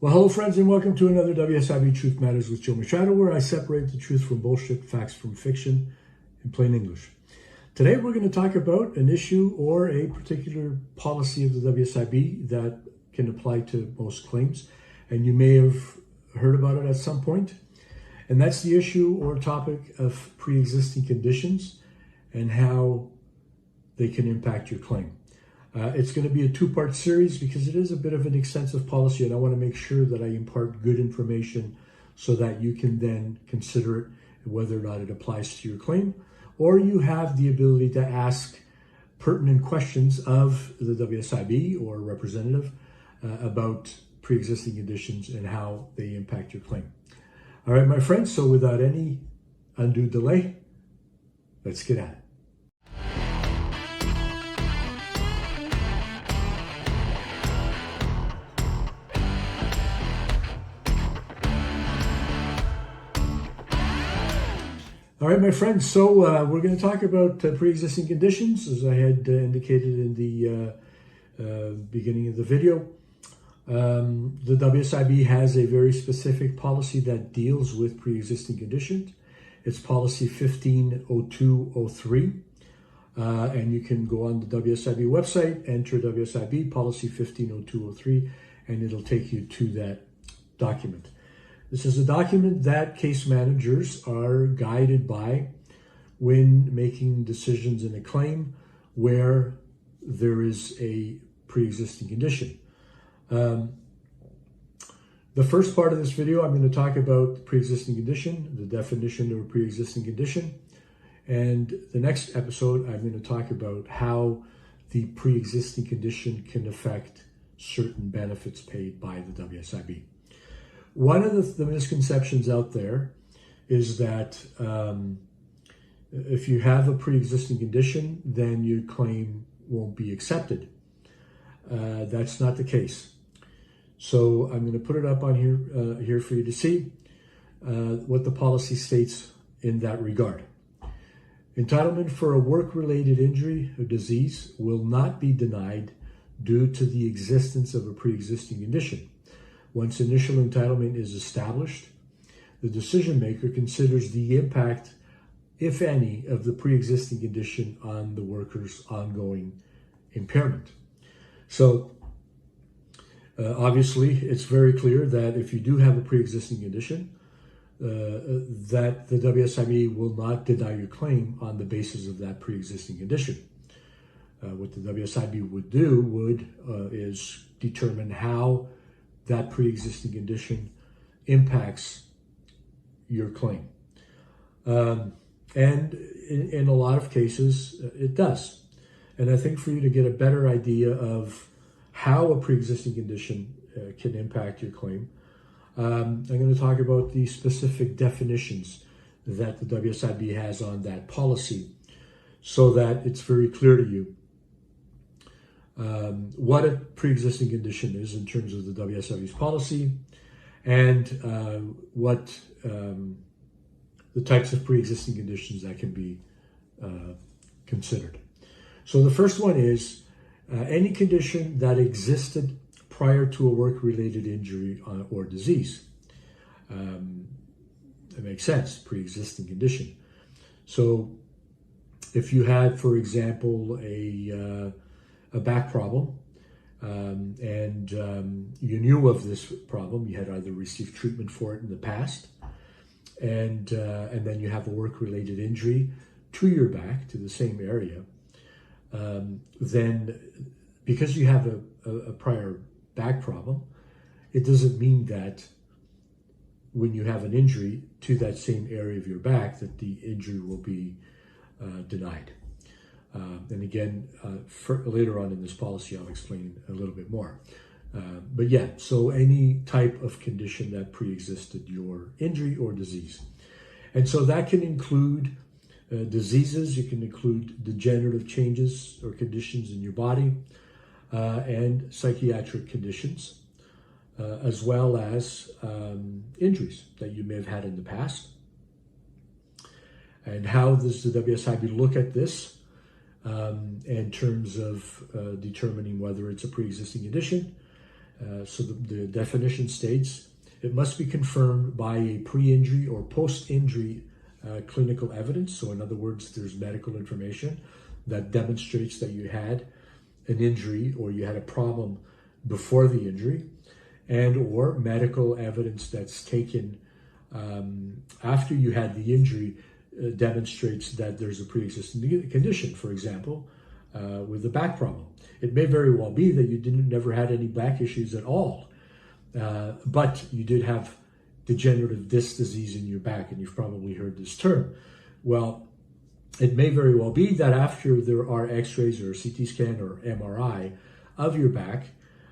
Well, hello friends, and welcome to another WSIB Truth Matters with Joe Machado, where I separate the truth from bullshit, facts from fiction, in plain English. Today we're going to talk about an issue or a particular policy of the WSIB that can apply to most claims, and you may have heard about it at some point. And that's the issue or topic of pre-existing conditions and how they can impact your claim. It's going to be a two-part series because it is a bit of an extensive policy, and I want to make sure that I impart good information so that you can then consider it, whether or not it applies to your claim, or you have the ability to ask pertinent questions of the WSIB or representative about pre-existing conditions and how they impact your claim. All right, my friends, so without any undue delay, let's get at it. All right, my friends, so we're going to talk about pre-existing conditions, as I had indicated in the beginning of the video. The WSIB has a very specific policy that deals with pre-existing conditions. It's policy 150203, and you can go on the WSIB website, enter WSIB policy 150203, and it'll take you to that document. This is a document that case managers are guided by when making decisions in a claim where there is a pre-existing condition. The first part of this video, I'm going to talk about the pre-existing condition, the definition of a pre-existing condition. And the next episode, I'm going to talk about how the pre-existing condition can affect certain benefits paid by the WSIB. One of the misconceptions out there is that if you have a pre-existing condition, then your claim won't be accepted. That's not the case. So I'm going to put it up on here for you to see what the policy states in that regard. Entitlement for a work-related injury or disease will not be denied due to the existence of a pre-existing condition. Once initial entitlement is established, the decision maker considers the impact, if any, of the pre-existing condition on the worker's ongoing impairment. So obviously, it's very clear that if you do have a pre-existing condition, that the WSIB will not deny your claim on the basis of that pre-existing condition. What the WSIB would do is determine how that pre-existing condition impacts your claim. And in a lot of cases, it does. And I think for you to get a better idea of how a pre-existing condition can impact your claim, I'm going to talk about the specific definitions that the WSIB has on that policy so that it's very clear to you what a pre-existing condition is in terms of the WSIB's policy and what the types of pre-existing conditions that can be considered. So the first one is any condition that existed prior to a work-related injury or disease. It makes sense, pre-existing condition. So if you had, for example, a back problem, and you knew of this problem, you had either received treatment for it in the past, and then you have a work-related injury to your back, to the same area, then because you have a prior back problem, it doesn't mean that when you have an injury to that same area of your back that the injury will be denied. And again, later on in this policy, I'll explain a little bit more. But yeah, so any type of condition that pre-existed your injury or disease. And so that can include diseases, it can include degenerative changes or conditions in your body, and psychiatric conditions, as well as injuries that you may have had in the past. And how does the WSIB look at this? In terms of determining whether it's a pre-existing condition. So the definition states, it must be confirmed by a pre-injury or post-injury clinical evidence. So in other words, there's medical information that demonstrates that you had an injury or you had a problem before the injury, and or medical evidence that's taken after you had the injury demonstrates that there's a pre-existing condition. For example, with a back problem, it may very well be that you never had any back issues at all, but you did have degenerative disc disease in your back, and you've probably heard this term. Well, it may very well be that after there are x-rays or CT scan or MRI of your back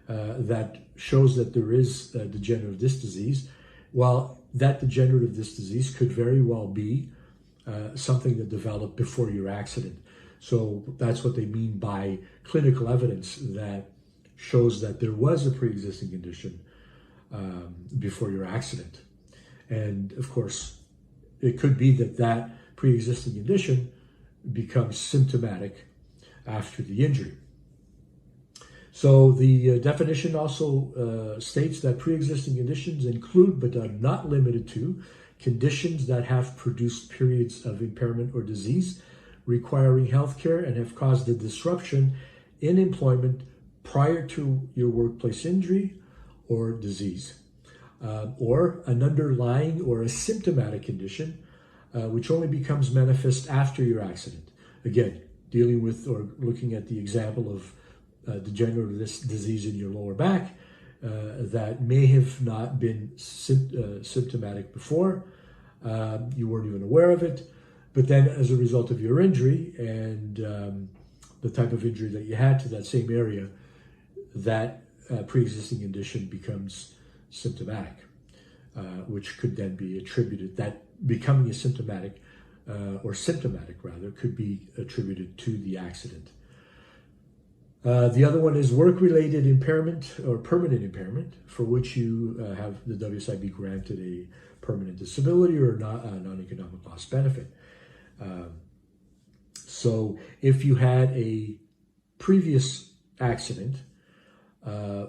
that shows that there is degenerative disc disease, well, that degenerative disc disease could very well be something that developed before your accident. So that's what they mean by clinical evidence that shows that there was a pre-existing condition before your accident. And of course, it could be that that pre-existing condition becomes symptomatic after the injury. So the definition also states that pre-existing conditions include, but are not limited to, conditions that have produced periods of impairment or disease requiring healthcare and have caused a disruption in employment prior to your workplace injury or disease, or an underlying or a symptomatic condition which only becomes manifest after your accident. Again, dealing with or looking at the example of degenerative disease in your lower back that may have not been symptomatic before. You weren't even aware of it, but then as a result of your injury and the type of injury that you had to that same area, that pre-existing condition becomes symptomatic, which could then be attributed, that becoming symptomatic rather, could be attributed to the accident. The other one is work-related impairment or permanent impairment, for which you have the WSIB granted a permanent disability or a non-economic loss benefit. So if you had a previous accident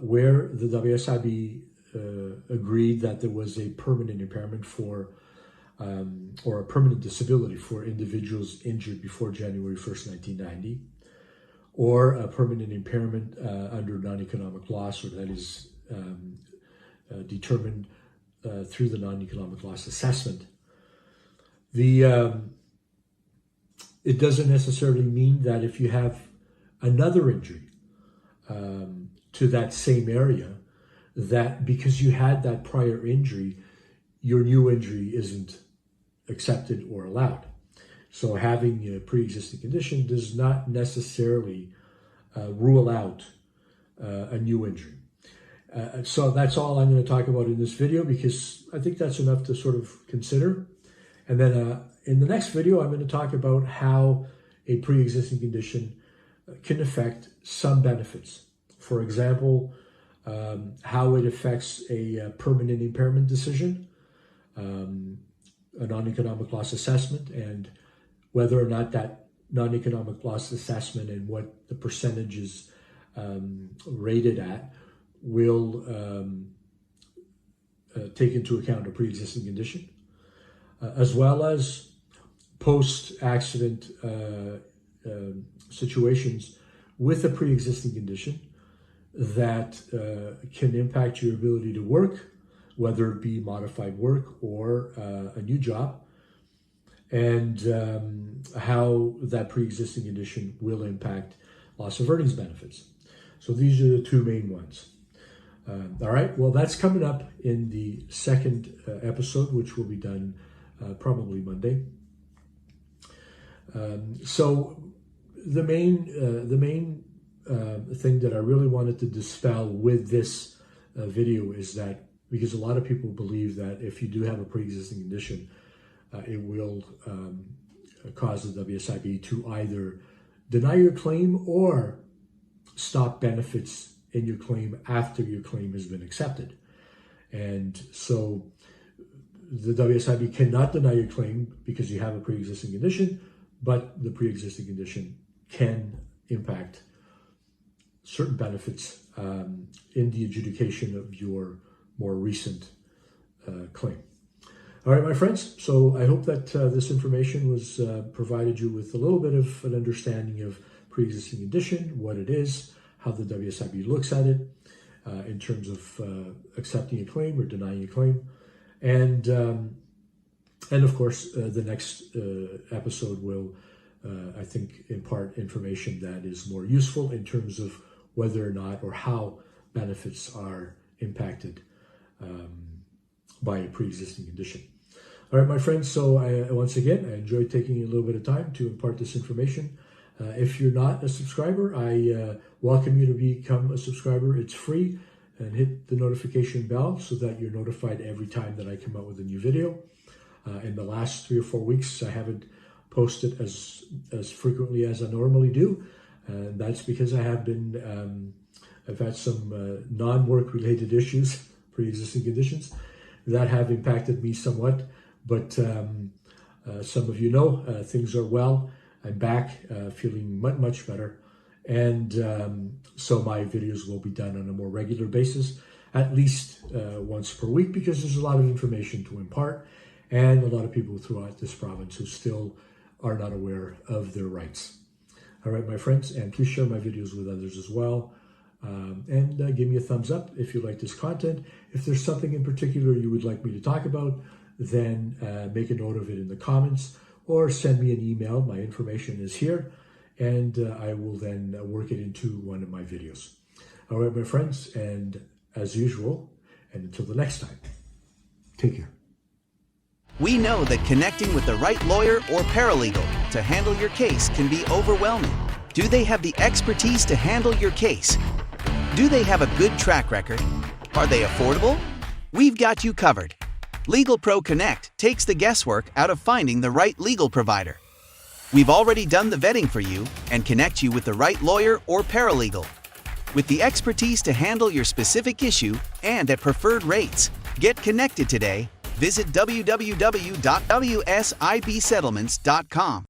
where the WSIB agreed that there was a permanent impairment for or a permanent disability for individuals injured before January 1st, 1990, or a permanent impairment under non-economic loss, or that is determined through the non-economic loss assessment. It doesn't necessarily mean that if you have another injury to that same area, that because you had that prior injury, your new injury isn't accepted or allowed. So having a pre-existing condition does not necessarily rule out a new injury. So that's all I'm going to talk about in this video, because I think that's enough to sort of consider. And then in the next video, I'm going to talk about how a pre-existing condition can affect some benefits. For example, how it affects a permanent impairment decision, a non-economic loss assessment, and whether or not that non-economic loss assessment and what the percentage is rated at will take into account a pre-existing condition, as well as post-accident situations with a pre-existing condition that can impact your ability to work, whether it be modified work or a new job, and how that pre-existing condition will impact loss of earnings benefits. So these are the two main ones. All right, well, that's coming up in the second episode, which will be done probably Monday. So the main thing that I really wanted to dispel with this video is that, because a lot of people believe that if you do have a pre-existing condition, it will cause the WSIB to either deny your claim or stop benefits in your claim after your claim has been accepted. And so the WSIB cannot deny your claim because you have a pre-existing condition, but the pre-existing condition can impact certain benefits in the adjudication of your more recent claim. All right, my friends, so I hope that this information was provided you with a little bit of an understanding of pre-existing condition, what it is, how the WSIB looks at it in terms of accepting a claim or denying a claim. And of course, the next episode will, I think, impart information that is more useful in terms of whether or not or how benefits are impacted by a pre-existing condition. All right, my friends, so once again, I enjoyed taking a little bit of time to impart this information. If you're not a subscriber, I welcome you to become a subscriber. It's free, and hit the notification bell so that you're notified every time that I come out with a new video. In the last 3 or 4 weeks, I haven't posted as frequently as I normally do, and that's because I have been I've had some non-work related issues, pre-existing conditions, that have impacted me somewhat. But some of you know things are well. I'm back, feeling much better, and so my videos will be done on a more regular basis, at least once per week, because there's a lot of information to impart, and a lot of people throughout this province who still are not aware of their rights. All right, my friends, and please share my videos with others as well. And give me a thumbs up if you like this content. If there's something in particular you would like me to talk about, then make a note of it in the comments or send me an email. My information is here, and I will then work it into one of my videos. All right, my friends, and as usual, and until the next time, take care. We know that connecting with the right lawyer or paralegal to handle your case can be overwhelming. Do they have the expertise to handle your case? Do they have a good track record? Are they affordable? We've got you covered. Legal Pro Connect takes the guesswork out of finding the right legal provider. We've already done the vetting for you and connect you with the right lawyer or paralegal. With the expertise to handle your specific issue and at preferred rates. Get connected today. Visit www.wsibsettlements.com.